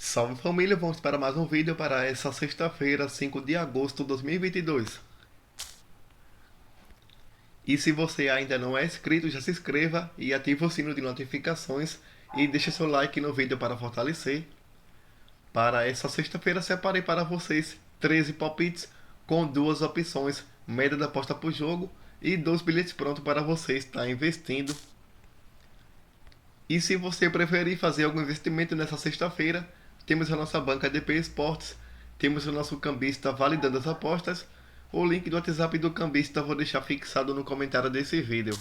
Salve família, vamos para mais um vídeo para essa sexta-feira, 5 de agosto de 2022. E se você ainda não é inscrito, já se inscreva e ative o sino de notificações e deixe seu like no vídeo para fortalecer. Para essa sexta-feira separei para vocês 13 palpites com duas opções, média da aposta por jogo e 2 bilhetes prontos para você estar investindo. E se você preferir fazer algum investimento nessa sexta-feira, temos a nossa banca DP Esportes, temos o nosso cambista validando as apostas. O link do WhatsApp do cambista vou deixar fixado no comentário desse vídeo.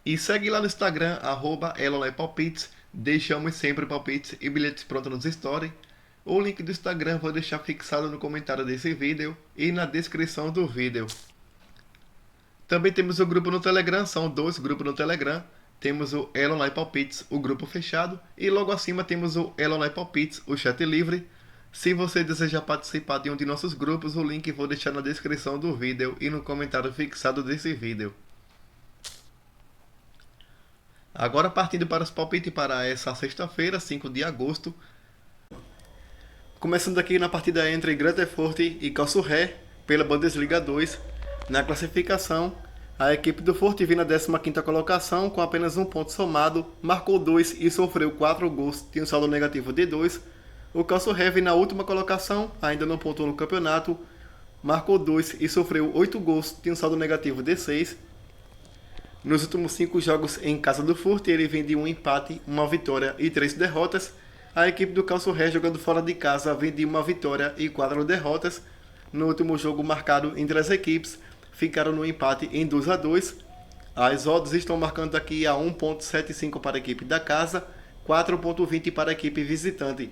E segue lá no Instagram, @elonepalpites, deixamos sempre palpites e bilhetes prontos nos stories. O link do Instagram vou deixar fixado no comentário desse vídeo e na descrição do vídeo. Também temos o grupo no Telegram, são 2 grupos no Telegram. Temos o Elon Palpites, o grupo fechado, e logo acima temos o Elon Palpites, o chat livre. Se você desejar participar de um de nossos grupos, o link vou deixar na descrição do vídeo e no comentário fixado desse vídeo. Agora partindo para os palpites para essa sexta-feira, 5 de agosto. Começando aqui na partida entre Greuther Fürth e Karlsruhe, pela Bundesliga 2. Na classificação, a equipe do Fürth vinha na 15ª colocação com apenas um ponto somado, marcou 2 e sofreu 4 gols, tinha um saldo negativo de 2. O Karlsruhe vinha na última colocação, ainda não pontuou no campeonato, marcou 2 e sofreu 8 gols, tinha um saldo negativo de 6. Nos últimos 5 jogos em casa do Fürth, ele vem de um empate, uma vitória e 3 derrotas. A equipe do Karlsruhe jogando fora de casa vem de uma vitória e 4 derrotas. No último jogo marcado entre as equipes, ficaram no empate em 2-2. As odds estão marcando aqui a 1.75 para a equipe da casa, 4.20 para a equipe visitante.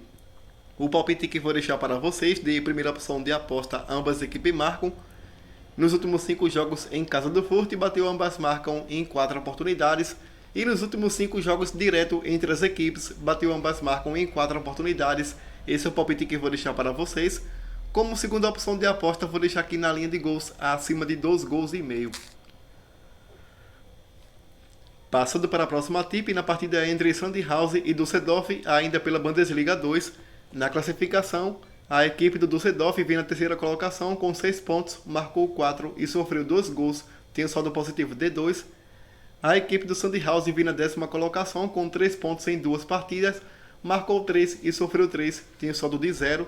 O palpite que vou deixar para vocês, de primeira opção de aposta, ambas equipes marcam. Nos últimos 5 jogos em casa do Fürth, bateu ambas marcam em 4 oportunidades. E nos últimos 5 jogos direto entre as equipes, bateu ambas marcam em 4 oportunidades. Esse é o palpite que vou deixar para vocês. Como segunda opção de aposta, vou deixar aqui na linha de gols acima de 2 gols e meio. Passando para a próxima tip, na partida entre Sandhausen e Düsseldorf, ainda pela Bundesliga 2. Na classificação, a equipe do Düsseldorf vem na 3ª colocação com 6 pontos, marcou 4 e sofreu 2 gols, tem um saldo positivo de 2. A equipe do Sandhausen vem na 10ª colocação com 3 pontos em 2 partidas, marcou 3 e sofreu 3, tem um saldo de 0.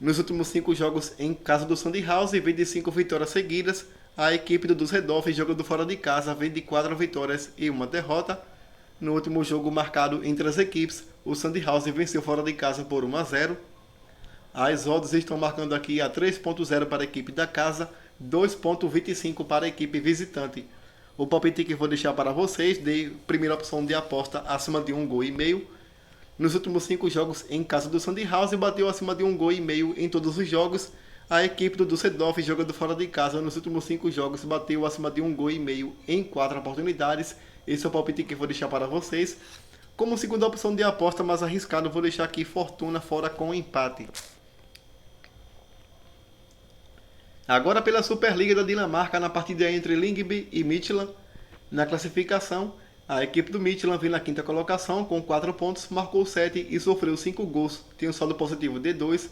Nos últimos 5 jogos em casa do Sandhausen, vem de 5 vitórias seguidas. A equipe do Düsseldorf, jogando fora de casa, vem de 4 vitórias e 1 derrota. No último jogo marcado entre as equipes, o Sandhausen venceu fora de casa por 1-0. As odds estão marcando aqui a 3.0 para a equipe da casa, 2.25 para a equipe visitante. O palpite que vou deixar para vocês, de primeira opção de aposta acima de 1 gol e meio. Nos últimos 5 jogos em casa do Sandhausen, bateu acima de 1 gol e meio em todos os jogos. A equipe do Düsseldorf, jogando fora de casa, nos últimos 5 jogos, bateu acima de 1 gol e meio em 4 oportunidades. Esse é o palpite que vou deixar para vocês. Como segunda opção de aposta mais arriscado, vou deixar aqui Fortuna fora com empate. Agora pela Superliga da Dinamarca, na partida entre Lyngby e Midtjylland. Na classificação, a equipe do Midtjylland vem na 5ª colocação com 4 pontos, marcou 7 e sofreu 5 gols, tem um saldo positivo de 2.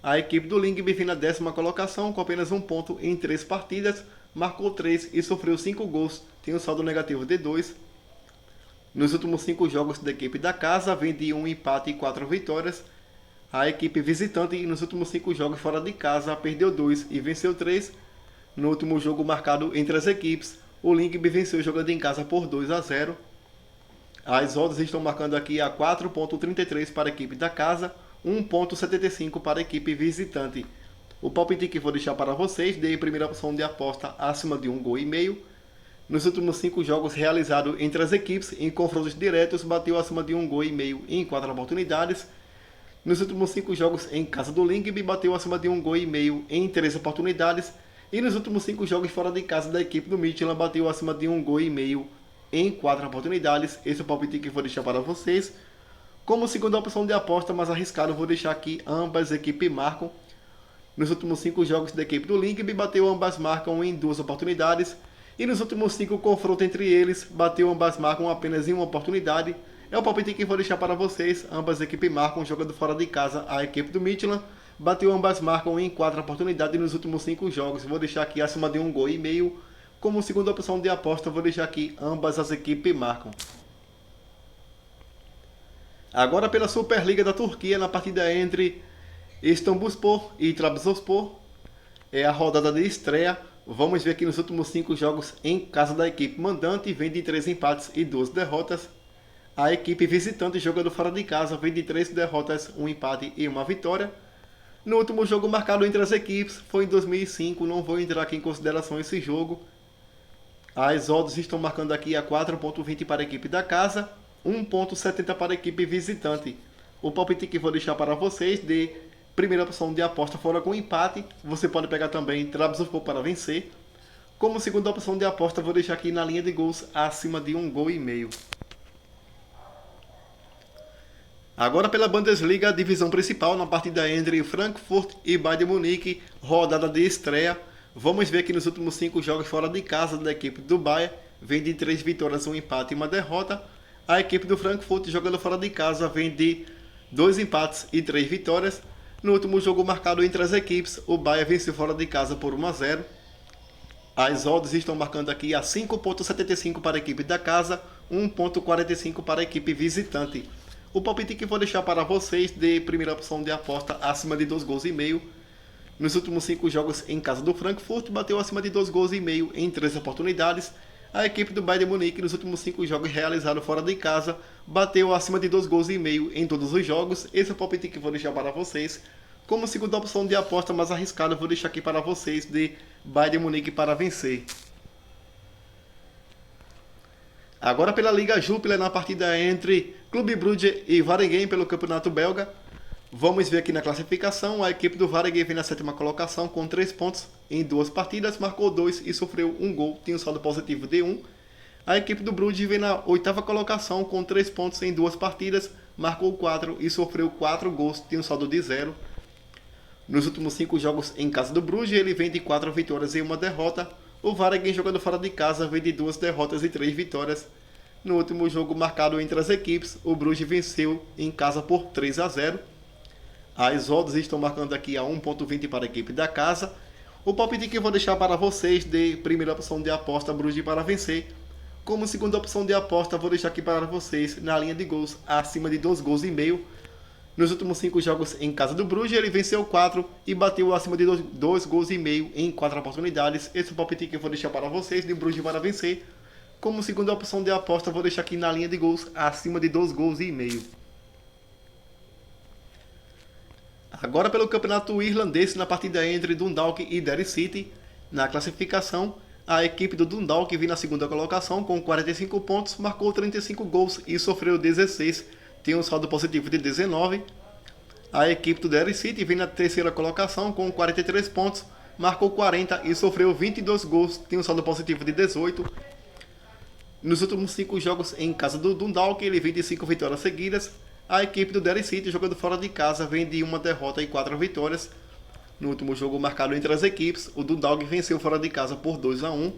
A equipe do Lyngby vem na 10ª colocação com apenas 1 ponto em 3 partidas, marcou 3 e sofreu 5 gols, tem um saldo negativo de 2. Nos últimos 5 jogos da equipe da casa, vem de 1 empate e 4 vitórias. A equipe visitante, nos últimos 5 jogos fora de casa, perdeu 2 e venceu 3. No último jogo marcado entre as equipes, o Lyngby venceu jogando em casa por 2-0. As odds estão marcando aqui a 4.33 para a equipe da casa, 1.75 para a equipe visitante. O palpite que vou deixar para vocês, de primeira opção de aposta acima de 1 gol e meio. Nos últimos 5 jogos realizados entre as equipes, em confrontos diretos, bateu acima de 1 gol e meio em 4 oportunidades. Nos últimos 5 jogos em casa do Lyngby, bateu acima de 1 gol e meio em 3 oportunidades. E nos últimos 5 jogos fora de casa da equipe do Midtjylland, bateu acima de 1 gol e meio em 4 oportunidades. Esse é o palpite que vou deixar para vocês. Como segunda opção de aposta mais arriscado, vou deixar aqui ambas equipes marcam. Nos últimos 5 jogos da equipe do Lyngby, bateu ambas marcam em 2 oportunidades. E nos últimos 5 confrontos entre eles, bateu ambas marcam apenas em 1 oportunidade. É o palpite que vou deixar para vocês. Ambas equipes marcam jogando fora de casa. A equipe do Midland bateu, ambas marcam em 4 oportunidades nos últimos 5 jogos. Vou deixar aqui acima de 1,5 gols. Como segunda opção de aposta, vou deixar aqui ambas as equipes marcam. Agora pela Superliga da Turquia, na partida entre Istanbulspor e Trabzonspor. É a rodada de estreia. Vamos ver aqui nos últimos 5 jogos em casa da equipe mandante, vem de 3 empates e 2 derrotas. A equipe visitante jogando fora de casa vem de 3 derrotas, 1 empate e 1 vitória. No último jogo marcado entre as equipes foi em 2005, não vou entrar aqui em consideração esse jogo. As odds estão marcando aqui a 4,20 para a equipe da casa, 1,70 para a equipe visitante. O palpite que vou deixar para vocês de primeira opção de aposta fora com empate. Você pode pegar também Trabzonspor para vencer. Como segunda opção de aposta, vou deixar aqui na linha de gols acima de 1,5 gols. Agora pela Bundesliga, divisão principal, na partida entre Frankfurt e Bayern de Munique, rodada de estreia. Vamos ver que nos últimos 5 jogos fora de casa da equipe do Bayern, vem de 3 vitórias, 1 empate e 1 derrota. A equipe do Frankfurt jogando fora de casa vem de 2 empates e 3 vitórias. No último jogo marcado entre as equipes, o Bayern venceu fora de casa por 1-0. As odds estão marcando aqui a 5,75 para a equipe da casa, 1,45 para a equipe visitante. O palpite que vou deixar para vocês de primeira opção de aposta acima de 2,5 gols. Nos últimos 5 jogos em casa do Frankfurt, bateu acima de 2,5 gols em 3 oportunidades. A equipe do Bayern de Munique nos últimos 5 jogos realizados fora de casa, bateu acima de 2,5 gols em todos os jogos. Esse é o palpite que vou deixar para vocês. Como segunda opção de aposta mais arriscada, vou deixar aqui para vocês de Bayern de Munique para vencer. Agora pela Liga Jupiler, na partida entre Clube Brugge e Waregem pelo Campeonato Belga. Vamos ver aqui na classificação, a equipe do Waregem vem na 7ª colocação com 3 pontos em 2 partidas, marcou 2 e sofreu 1 gol, tem um saldo positivo de 1. A equipe do Brugge vem na 8ª colocação com 3 pontos em 2 partidas, marcou 4 e sofreu 4 gols, tem um saldo de 0. Nos últimos 5 jogos em casa do Brugge, ele vem de 4 vitórias e 1 derrota. O Waregem jogando fora de casa vem de 2 derrotas e 3 vitórias. No último jogo marcado entre as equipes, o Brugge venceu em casa por 3-0. As odds estão marcando aqui a 1,20 para a equipe da casa. O palpite que eu vou deixar para vocês de primeira opção de aposta, Brugge para vencer. Como segunda opção de aposta, vou deixar aqui para vocês na linha de gols acima de 2,5 gols. Nos últimos 5 jogos em casa do Brugge, ele venceu 4 e bateu acima de 2,5 gols em 4 oportunidades. Esse é o palpite que eu vou deixar para vocês de Brugge para vencer. Como segunda opção de aposta, vou deixar aqui na linha de gols acima de 2,5 gols. Agora pelo campeonato irlandês, na partida entre Dundalk e Derry City. Na classificação, a equipe do Dundalk vem na 2ª colocação com 45 pontos, marcou 35 gols e sofreu 16, tem um saldo positivo de 19. A equipe do Derry City vem na 3ª colocação com 43 pontos, marcou 40 e sofreu 22 gols, tem um saldo positivo de 18. Nos últimos 5 jogos em casa do Dundalk, ele vem de 5 vitórias seguidas. A equipe do Derry City, jogando fora de casa, vem de 1 derrota e 4 vitórias. No último jogo marcado entre as equipes, o Dundalk venceu fora de casa por 2-1.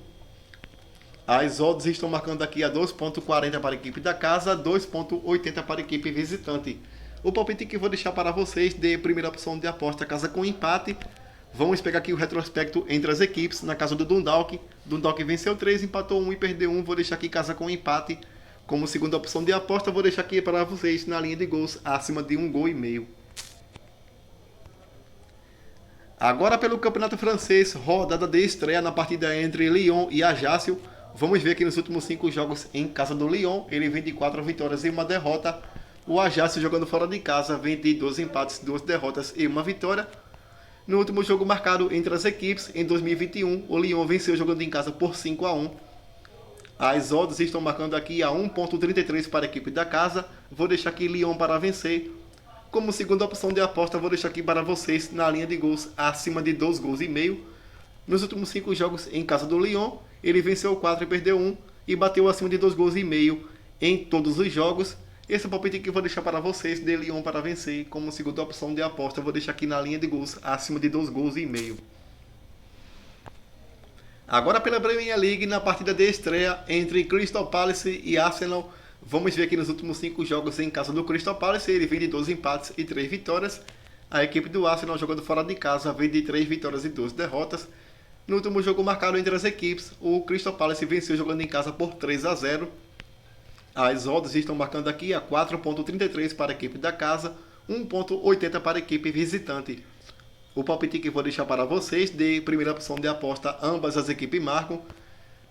As odds estão marcando aqui a 2,40 para a equipe da casa, 2,80 para a equipe visitante. O palpite que vou deixar para vocês de primeira opção de aposta, casa com empate. Vamos pegar aqui o retrospecto entre as equipes. Na casa do Dundalk, Dundalk venceu 3, empatou 1 e perdeu 1. Vou deixar aqui casa com empate. Como segunda opção de aposta, vou deixar aqui para vocês na linha de gols acima de 1,5 gols. Agora pelo Campeonato Francês, rodada de estreia na partida entre Lyon e Ajaccio. Vamos ver aqui nos últimos 5 jogos em casa do Lyon, ele vem de 4 vitórias e 1 derrota. O Ajaccio jogando fora de casa vem de 2 empates, 2 derrotas e 1 vitória. No último jogo marcado entre as equipes, em 2021, o Lyon venceu jogando em casa por 5-1. As odds estão marcando aqui a 1,33 para a equipe da casa. Vou deixar aqui Lyon para vencer. Como segunda opção de aposta, vou deixar aqui para vocês na linha de gols acima de 2,5 gols. Nos últimos 5 jogos em casa do Lyon, ele venceu 4 e perdeu 1 e bateu acima de 2,5 gols em todos os jogos. Esse é o palpite que eu vou deixar para vocês de Lyon para vencer. Como segunda opção de aposta, eu vou deixar aqui na linha de gols acima de 2,5 gols. Agora pela Premier League, na partida de estreia entre Crystal Palace e Arsenal. Vamos ver aqui nos últimos 5 jogos em casa do Crystal Palace, ele vem de 12 empates e 3 vitórias. A equipe do Arsenal jogando fora de casa vem de 3 vitórias e 2 derrotas. No último jogo marcado entre as equipes, o Crystal Palace venceu jogando em casa por 3-0. As odds estão marcando aqui a 4.33 para a equipe da casa, 1.80 para a equipe visitante. O palpite que vou deixar para vocês, de primeira opção de aposta, ambas as equipes marcam.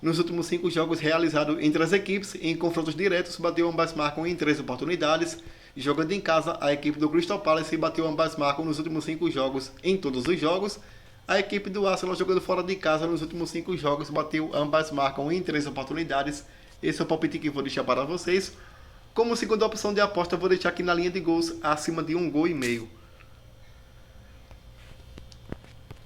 Nos últimos 5 jogos realizados entre as equipes, em confrontos diretos, bateu ambas marcam em 3 oportunidades. Jogando em casa, a equipe do Crystal Palace bateu ambas marcam nos últimos 5 jogos em todos os jogos. A equipe do Arsenal jogando fora de casa nos últimos 5 jogos bateu ambas marcam em 3 oportunidades. Esse é o palpite que vou deixar para vocês. Como segunda opção de aposta, vou deixar aqui na linha de gols acima de 1,5 gols.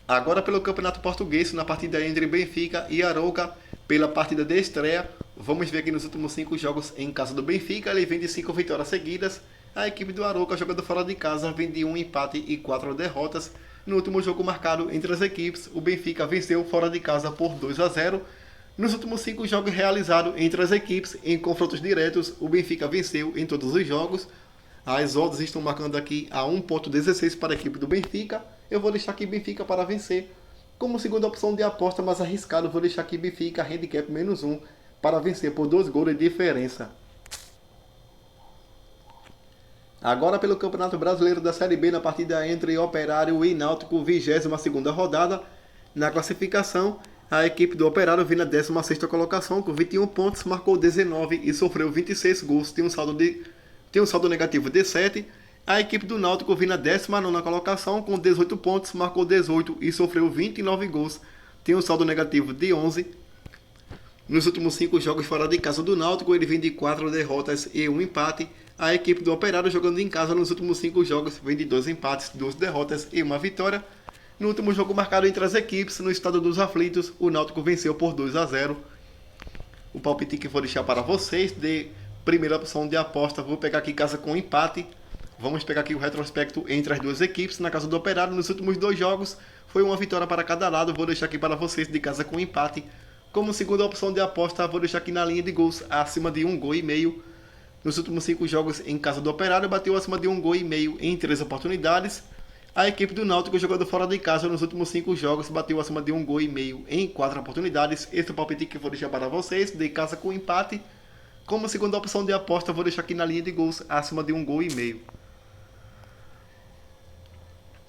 Agora pelo Campeonato Português, na partida entre Benfica e Arouca, pela partida de estreia, vamos ver aqui nos últimos 5 jogos em casa do Benfica, ele vem de 5 vitórias seguidas. A equipe do Arouca jogando fora de casa vem de 1 empate e 4 derrotas. No último jogo marcado entre as equipes, o Benfica venceu fora de casa por 2-0. Nos últimos 5 jogos realizados entre as equipes, em confrontos diretos, o Benfica venceu em todos os jogos. As odds estão marcando aqui a 1.16 para a equipe do Benfica. Eu vou deixar aqui Benfica para vencer. Como segunda opção de aposta mais arriscado, vou deixar aqui Benfica handicap -1 para vencer por 2 gols de diferença. Agora pelo Campeonato Brasileiro da Série B, na partida entre Operário e Náutico, 22ª rodada. Na classificação, a equipe do Operário vem na 16ª colocação com 21 pontos, marcou 19 e sofreu 26 gols, tem um saldo negativo de 7. A equipe do Náutico vem na 19ª colocação com 18 pontos, marcou 18 e sofreu 29 gols, tem um saldo negativo de 11. Nos últimos 5 jogos fora de casa do Náutico, ele vem de 4 derrotas e 1 empate. A equipe do Operário jogando em casa nos últimos 5 jogos vem de 2 empates, 2 derrotas e 1 vitória. No último jogo marcado entre as equipes, no estado dos aflitos, o Náutico venceu por 2-0. O palpite que vou deixar para vocês, de primeira opção de aposta, vou pegar aqui casa com empate. Vamos pegar aqui o retrospecto entre as duas equipes. Na casa do Operário, nos últimos 2 jogos, foi uma vitória para cada lado. Vou deixar aqui para vocês de casa com empate. Como segunda opção de aposta, vou deixar aqui na linha de gols acima de 1,5 gols. Nos últimos 5 jogos em casa do Operário, bateu acima de 1,5 gols em 3 oportunidades. A equipe do Náutico jogando fora de casa nos últimos 5 jogos, bateu acima de 1,5 gols em 4 oportunidades. Esse é o palpite que vou deixar para vocês, de casa com empate. Como segunda opção de aposta, vou deixar aqui na linha de gols acima de 1,5 gols.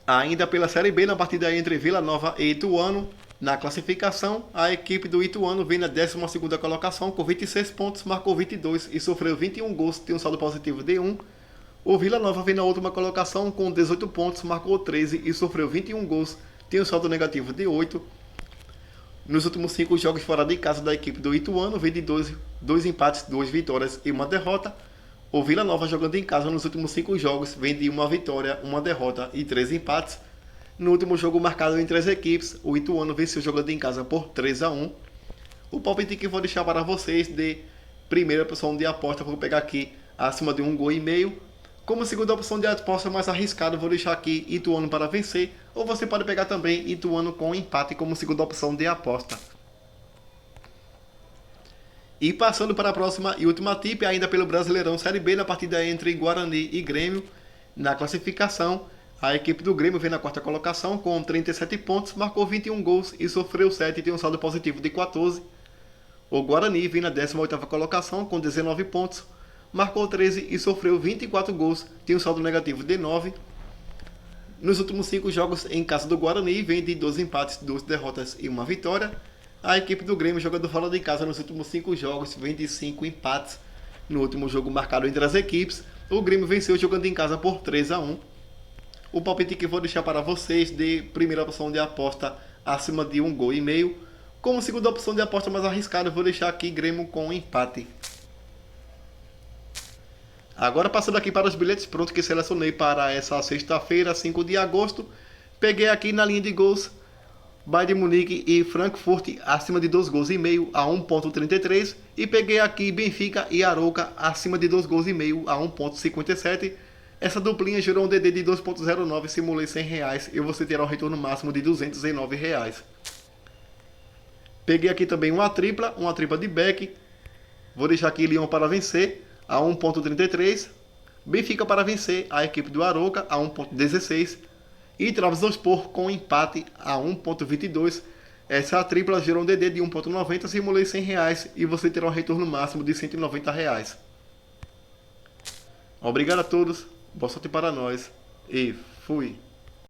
Ainda pela Série B, na partida entre Vila Nova e Ituano, na classificação, a equipe do Ituano vem na 12ª colocação com 26 pontos, marcou 22 e sofreu 21 gols, tem um saldo positivo de 1. O Vila Nova vem na última colocação com 18 pontos, marcou 13 e sofreu 21 gols, tem um saldo negativo de 8. Nos últimos 5 jogos fora de casa da equipe do Ituano, vem de 2 empates, 2 vitórias e 1 derrota. O Vila Nova jogando em casa nos últimos 5 jogos, vem de 1 vitória, 1 derrota e 3 empates. No último jogo marcado entre as equipes, o Ituano venceu jogando em casa por 3-1. O palpite que vou deixar para vocês, de primeira opção de aposta, vou pegar aqui acima de 1,5 gols. Como segunda opção de aposta mais arriscada, vou deixar aqui Ituano para vencer. Ou você pode pegar também Ituano com empate como segunda opção de aposta. E passando para a próxima e última tip, ainda pelo Brasileirão Série B, na partida entre Guarani e Grêmio. Na classificação, a equipe do Grêmio vem na 4ª colocação com 37 pontos, marcou 21 gols e sofreu 7 e tem um saldo positivo de 14. O Guarani vem na 18ª colocação com 19 pontos, marcou 13 e sofreu 24 gols, tem um saldo negativo de 9. Nos últimos 5 jogos em casa do Guarani, vem de 2 empates, 2 derrotas e 1 vitória. A equipe do Grêmio jogando fora de casa nos últimos 5 jogos, vem de 5 empates. No último jogo marcado entre as equipes, o Grêmio venceu jogando em casa por 3-1. O palpite que vou deixar para vocês, de primeira opção de aposta acima de 1,5 gols. Como segunda opção de aposta mais arriscada, vou deixar aqui Grêmio com empate. Agora passando aqui para os bilhetes prontos que selecionei para essa sexta-feira, 5 de agosto. Peguei aqui na linha de gols Bayern de Munique e Frankfurt acima de 2,5 gols a 1.33. E peguei aqui Benfica e Arouca acima de 2,5 gols a 1.57. Essa duplinha gerou um DD de 2.09, simulei R$100 e você terá um retorno máximo de R$209. Peguei aqui também uma tripla de Beck. Vou deixar aqui Lyon para vencer. a 1,33. Benfica para vencer a equipe do Arouca a 1,16. E Trabzonspor com empate a 1,22. Essa tripla gerou um DD de 1,90. Simulei R$100 e você terá um retorno máximo de R$190. Obrigado a todos, boa sorte para nós e fui!